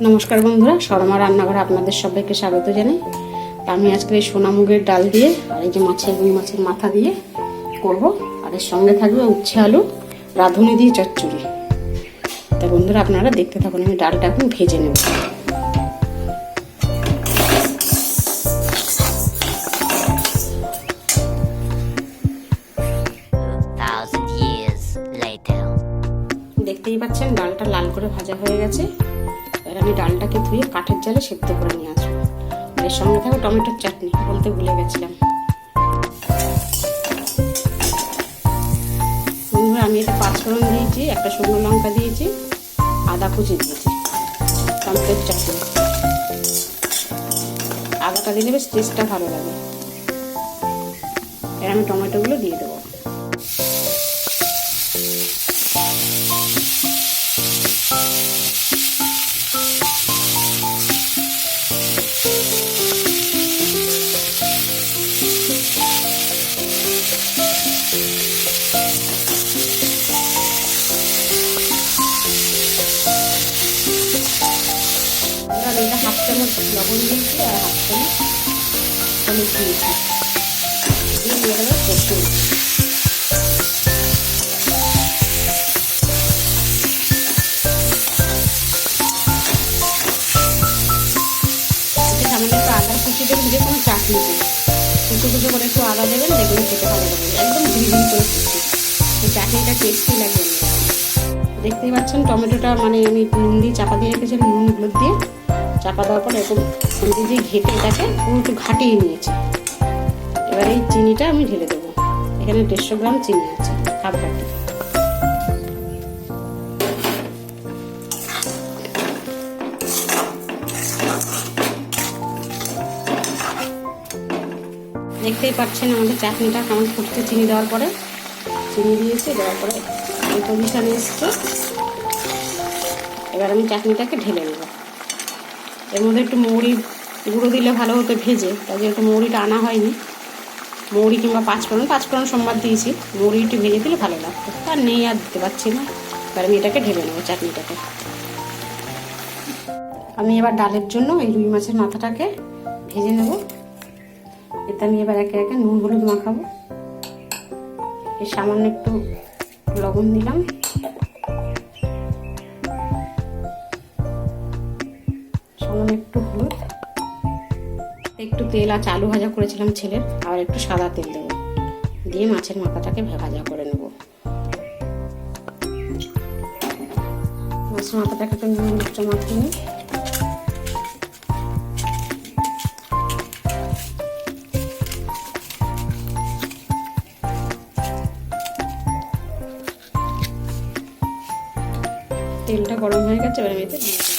নমস্কার বন্ধুরা, শর্মা রান্নাঘরে আপনাদের সবাইকে স্বাগত জানাই। আমি আজকে এই সোনা মুগের ডাল দিয়ে আর এই যে রুই মাছের মাথা দিয়ে করব, আর এর সঙ্গে থাকবে উচ্ছে আলু রাঁধুনি দিয়ে চচ্চড়ি। তা বন্ধুরা আপনারা দেখতে থাকুন, আমি ডালটা এখন ভেজে নেব। দেখতেই পাচ্ছেন ডালটা লাল করে ভাজা হয়ে গেছে। এবার আমি ডালটাকে ধুয়ে কাঠের জালে সেদ্ধ করে নিয়ে আসবো। এর সঙ্গে থাকবে টমেটোর চাটনি, বলতে ভুলে গেছিলাম। বন্ধুরা আমি এটা 5 ফোড়ন দিয়েছি, একটা শুকনো লঙ্কা দিয়েছি, আদা কুচি দিয়েছি, টমেটোর চাটনি। আদাটা দিলে বেশ টেস্টটা ভালো লাগে। এবার আমি টমেটোগুলো দিয়ে দেবো। এটা 1/2 চামচ লবণ দিয়েছি আর 1/2 চামচ হলুদ দিয়েছি, দিয়ে নিয়ে দেবো কষে। সামান্য একটু আদার কুচি দেবেন, যে কোনো চাটনিতে কুচো কুচো করে একটু আদা দেবেন, দেখবেন খেতে ভালো লাগবে। একদম ঝিরিঝিরি করে কুচি, এই চাটনিটা টেস্টি লাগবে। দেখতেই পাচ্ছেন টমেটোটা আমি নুন দিয়ে চাপা দিয়ে রেখেছিলাম, নুন হলুদ দিয়ে চাপা দেওয়ার পর এরকম দিয়ে ঘেটে এটাকে পুরো একটু ঘাটিয়ে নিয়েছি। এবার এই চিনিটা আমি ঢেলে দেবো। এখানে 150 গ্রাম চিনি আছে, হাফ বাটি। দেখতেই পাচ্ছেন আমাদের চাটনিটা কেমন ফুটতে, চিনি দেওয়ার পরে চিনি দিয়েছি, দেওয়ার পরে অল্প মিশানো এসছে। এবার আমি চাটনিটাকে ঢেলে নেব। এর মধ্যে একটু মৌরি গুঁড়ো দিলে ভালো হতো ভেজে, তাই যেহেতু মৌরিটা আনা হয়নি, মৌরি কিংবা 5 ফোড়ন সোমবার দিয়েছি, মৌরি একটু ভেজে দিলে ভালো লাগতো, তার নেই আর দিতে পারছি না। এবার আমি এটাকে ঢেলে নেবো চাটনিটাকে। আমি এবার ডালের জন্য এই রুই মাছের মাথাটাকে ভেজে নেব। এটা আমি এবার একে একে নুন হলুদ মাখাবো। এই সামান্য একটু লবণ দিলাম, সামান্য একটু হলুদ, একটু তেল আছে, আলু ভাজা করেছিলাম ছেলের, আর একটু সাদা তেল দেবো, দিয়ে মাছের মাথাটাকে ভাজা করে নেব। মাছের মাথাটাকে একটু নুন একটু মাখিয়ে নিই। তেলটা গরম হয়ে গেছে, এবার আমি এতে দিয়ে দেবো।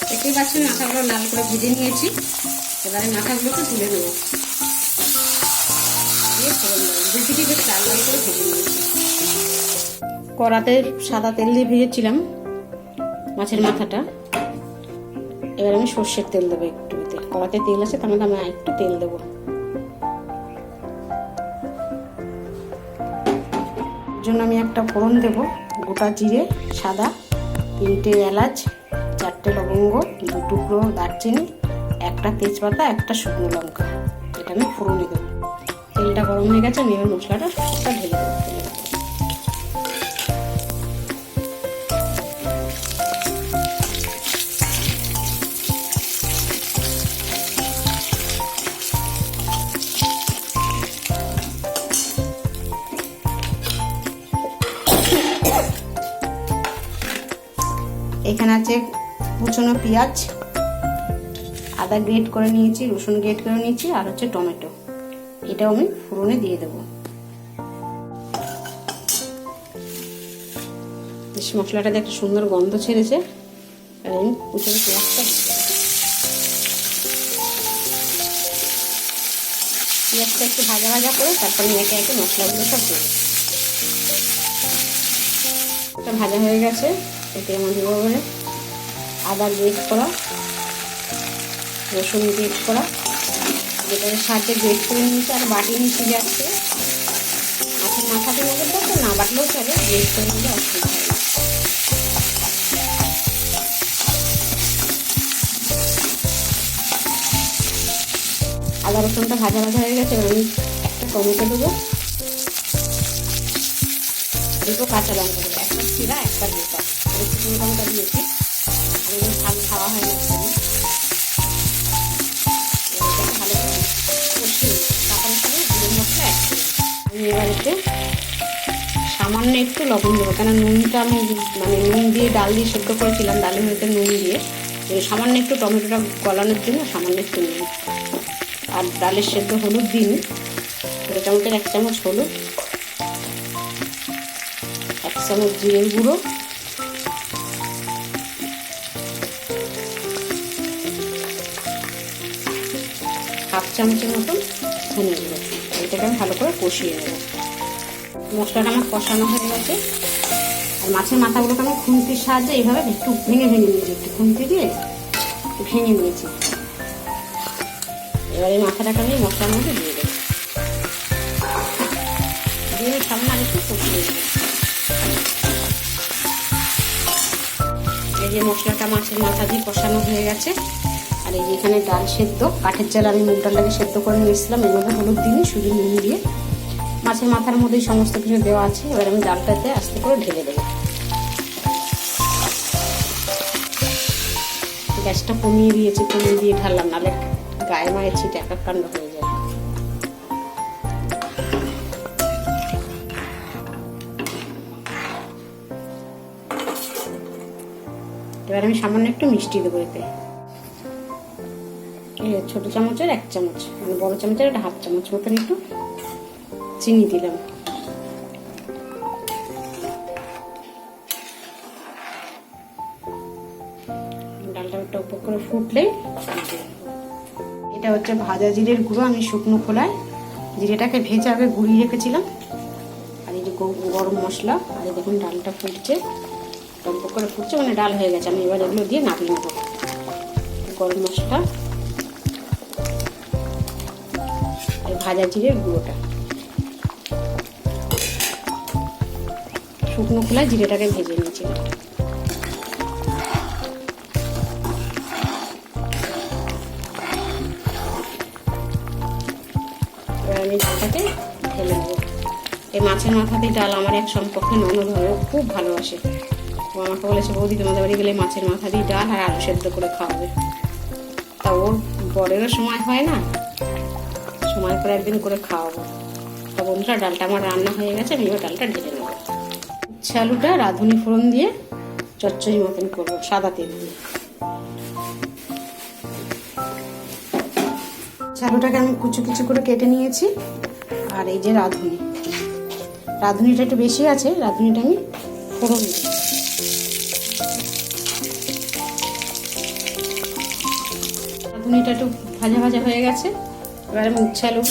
দেখতেই পাচ্ছেন মাথাগুলো লাল করে ভেজে নিয়েছি। এবারে মাথাগুলোকে তুলে নেবো, দিয়ে ফোড়ন দেবো। দুটি বেশ লাল লাল করে ভেজে নিয়েছি। কড়াতে সাদা তেল দিয়ে ভেজেছিলাম মাছের মাথাটা। এবার আমি সর্ষের তেল দেবো একটু। কড়াতে তেল আছে, তার মধ্যে আমি একটু তেল দেবো। জন্য আমি একটা ফোড়ন দেবো, গোটা জিরে সাদা, 3টে এলাচ, 4টে লবঙ্গ, 2 টুকরো দারচিনি, একটা তেজপাতা, একটা শুকনো লঙ্কা। এটা আমি ফোড়নে দেবো। তেলটা গরম হয়ে গেছে, আমি এবার মশলাটা ঢেলে দেবো। এখানে আছে কুচনো পেঁয়াজ, আদা গ্রেট করে নিয়েছি, রসুন গ্রেট করে নিয়েছি, আর হচ্ছে টমেটো। এটাও আমি ফোড়নে দিয়ে দেবো। বেশ মশলাটাতে একটা সুন্দর গন্ধ ছেড়েছে। আর আমি কুচনো পেঁয়াজটা দিয়ে দেবো। পেঁয়াজটা একটু ভাজা ভাজা করে তারপর আমি একে একে মশলাগুলো সব দেবো। এটা ভাজা হয়ে গেছে, এতে আমার দিয়ে আদা গ্রেট করা, রসুন গ্রেট করা, যেটার সাথে গ্রেট করে নিয়েছি আর বাটি মিশিয়ে যাচ্ছে। আর মাছের মাথা দিয়ে মজুরটা তো না বাটলেও চলে, ইউজ করে নিলে অসুবিধা হয় না। আদা রসুনটা ভাজা ভাজা হয়ে গেছে, এবার আমি একটা টমেটো দেবো, দুটো কাঁচা লঙ্কা দেবো, একটা চিরা একটা গোটা, শুকনো লঙ্কা দিয়েছি, আমি ঝাল খাওয়া হয় না। ভালো করে কষিয়ে তারপরে সঙ্গে গুঁড়ো মশলা অ্যাড করি। আমি এবার এতে সামান্য একটু লবণ দেবো, কেন নুনটা আমি মানে নুন দিয়ে ডাল দিয়ে সেদ্ধ করেছিলাম, ডালের হয়েছে নুন দিয়ে, সামান্য একটু টমেটোটা গলানোর জন্য সামান্য একটু নুন, আর ডালের সেদ্ধ হলুদ দিন, ছোটো চামচের 1 চামচ হলুদ, 1 চামচ জিরের গুঁড়ো, হাফ চামচের মতন ধনে গুঁড়ো। এটাকে আমি ভালো করে কষিয়ে নেব। মশলাটা আমার কষানো হয়ে গেছে, আর মাছের মাথাগুলোকে আমি খুন্তির সাহায্যে এইভাবে একটু ভেঙে নিয়েছি, একটু খুন্তি দিয়ে ভেঙে নিয়েছি। এবার এই মাথাটাকে আমি মশলার মধ্যে দিয়ে দেবো, দিয়ে সামনে আর একটু কষিয়ে দেবো। এই যে মশলাটা মাছের মাথা দিয়ে কষানো হয়ে গেছে, আর এই যে এখানে ডাল সেদ্ধ, কাঠের চাল আমি মুগ ডালটাকে সেদ্ধ করে নিয়েছিলাম, এর মধ্যে হলুদ দিনই শুধু নুন দিয়ে, মাছের মাথার মধ্যেই সমস্ত কিছু দেওয়া আছে। এবার আমি ডালটাতে আস্তে করে ঢেলে দেবো। গ্যাসটা কমিয়ে দিয়েছি, কমিয়ে দিয়ে ঢাললাম, নাহলে গায়ে মায়ের ছিটে এক কাণ্ড হয়ে যায়। এবার আমি সামান্য একটু মিষ্টি দেবো এতে, ছোট চামচের 1 চামচ, মানে বড় চামচের একটা হাফ চামচ মতন একটু চিনি দিলাম। ডালটা একটু উপর করে ফুটলেই, এটা হচ্ছে ভাজা জিরের গুঁড়ো, আমি শুকনো খোলায় জিরেটাকে ভেজে আগে গুঁড়িয়ে রেখেছিলাম, আর এই যে গরম মশলা, আর দেখুন ডালটা ফুটছে, অল্প করে ফুটছে, মানে ডাল হয়ে গেছে। আমি এবার এগুলো দিয়ে নামিয়ে নেবো। গরম মশলা, ভাজা জিরের গুঁড়োটা, শুকনো খোলায় জিরেটাকে ভেজে নিয়েছিলাম। এবার আমি ডালটাকে ঢেলে নেবো। এই মাছের মাথা দিয়ে ডাল আমার এক সম্পর্কে ননদ হয়, খুব ভালোবাসে। ও আমাকে বলেছে, বৌদি তোমাদের বাড়ি গেলে মাছের মাথা দিয়ে ডাল আর আলু সেদ্ধ করে খাওয়াবে। তা ওর বরেরও সময় হয় না, সময় করে একদিন করে খাওয়াবো। তা বন্ধুরা, ডালটা আমার রান্না হয়ে গেছে, আমি এবার ডালটা ঢেলে নেবো। উচ্ছে আলুটা রাঁধুনি ফোড়ন দিয়ে চচ্চড়ি মতন করবো, সাদা তেল দিয়ে। আলুটাকে আমি কুচু কুচু করে কেটে নিয়েছি, আর এই যে রাঁধুনিটা একটু বেশি আছে, রাঁধুনিটা আমি ফোড়ন দিই। রাঁধুনিটা একটু ভাজা ভাজা হয়ে গেছে, এবার আমি উচ্ছে আলু,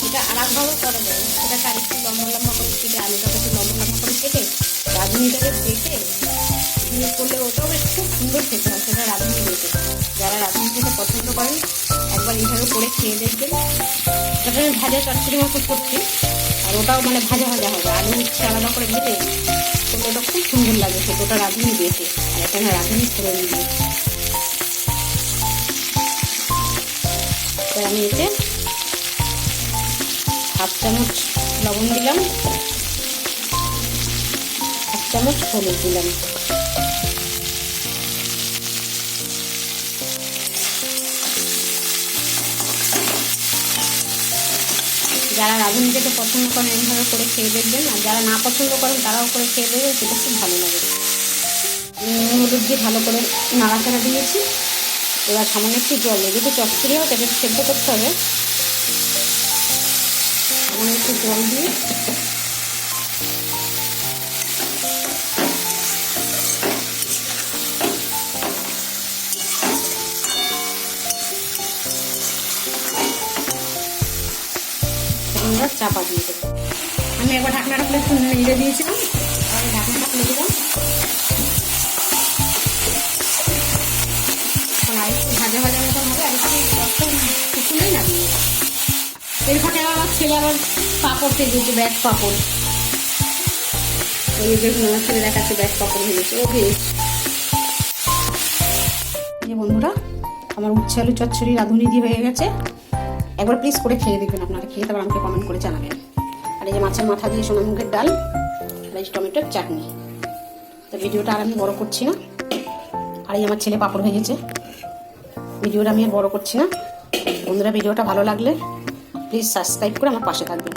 এটা আলাদাভাবেও করা যায়, সেটাকে আর একটু লম্বা লম্বা করে কেটে, আলুটাকে একটু লম্বা লম্বা করে কেটে রাঁধুনিটাকে দেখে দিয়ে করলে ওটাও বেশ খুব সুন্দর খেতে হয়, সেটা রাঁধুনি দেখে। যারা রাঁধুনি খেতে পছন্দ করেন একবার এইভাবে করে খেয়ে দেখবেন। তারপরে আমি ভাজা চচ্চড়ি মতো করছি, আর ওটাও মানে ভাজা ভাজা হবে, আলু উচ্ছে আলাদা করে ভেজে করলে ওটা খুব সুন্দর লাগে খেতে, ওটা রাঁধুনি দেখে। আর এখানে রাঁধুনি ফোড়ন দিয়ে আমি এতে হাফ চামচ লবণ দিলাম, 1 চামচ হলুদ দিলাম, যারা রাঁধুনি খেতে পছন্দ করেন এইভাবে করে খেয়ে দেখবেন, আর যারা না পছন্দ করেন তারাও করে খেয়ে দেবেন, সেটা খুব ভালো লাগে। হলুদ দিয়ে ভালো করে নাড়াচাড়া দিয়েছি। এবার সামান্য একটু জল দিয়ে, যেহেতু চচ্চড়ি হবে এটা সেদ্ধ করতে হবে, সামান্য একটু জল দিয়ে চাপা দিয়ে দেবো। আমি একবার ঢাকনাটা খুলে একটু নেড়ে দিয়েছিলাম, আর ঢাকনাটা খুলে দিলাম। এখন আর একটু ভাজা ভাজা মতন হবে, আর একটু শুকনোই নামিয়ে এর ফাঁকে আমার ছেলে আবার পাঁপড় ভেজেছে, ব্যাগ পাঁপড়। ওই দেখুন আমার ছেলে দেখাচ্ছে ব্যাগ পাঁপড় ভেজেছে, ও ভেজ। এই বন্ধুরা, আমার উচ্ছে আলু চচ্চড়ি রাঁধুনি দিয়ে হয়ে গেছে। একবার প্লিজ করে খেয়ে দেখবেন, আপনারা খেয়ে তারপর আমাকে কমেন্ট করে জানাবেন। আর এই যে মাছের মাথা দিয়ে সোনা মুগের ডাল, আর এই টমেটোর চাটনি। তো ভিডিওটা আর আমি বড় করছি না। আর এই আমার ছেলে পাঁপড় ভেজেছে। ভিডিওটা আমি আর বড় করছি না। বন্ধুরা, ভিডিওটা ভালো লাগলে প্লিজ সাবস্ক্রাইব করে আমার পাশে থাকবেন।